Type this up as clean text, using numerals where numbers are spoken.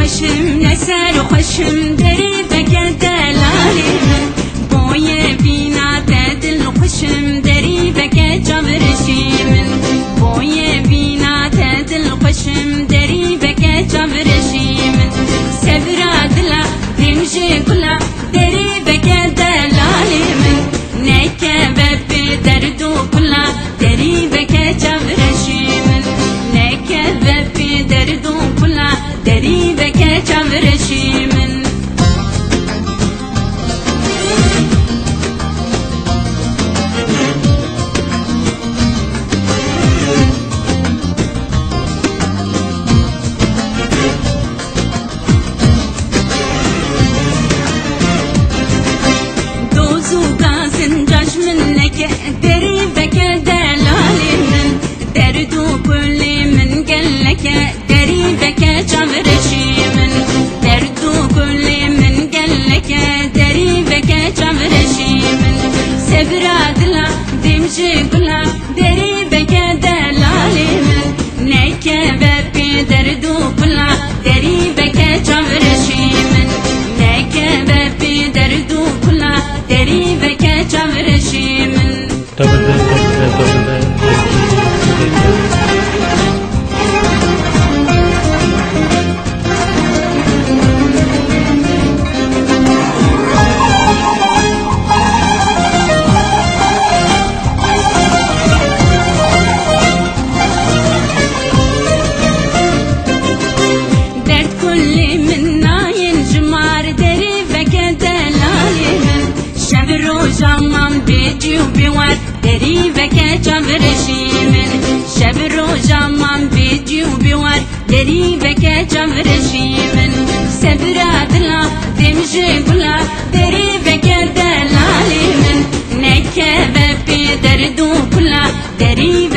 خوشم نسر و خوشم دری بگه دلالی من بوی بینا دل خوشم دری بگه جبرشی من بوی بینا دل خوشم دری بگه جبرشی من سبرا دلا دمجی گلا دری بگه دلالی من نکه بب درد و گلا دری بگه جبرشی من نکه بب درد و گلا دری بگه جبرشی من دوزو گازن جاش من نکه دری بگه دلالی من دردو کلی من گلکه دری بگه جبرشی من دردو کلی من گلکه دری بگه جبرشی من سبرا دلا دمجی گلا دری بگه دلالی من نکه ببی دردو کلا دری بگه جبرشی من نکه ببی دردو کلا دری بگه جبرشی من روزامم بیجی و بیوار دری بگه جبرشی من شب روزامم بیجی و بیوار دری بگه جبرشی من سبرا دلا دمجی گلا دری بگه دلالی من نکه ببی درد و کلا دری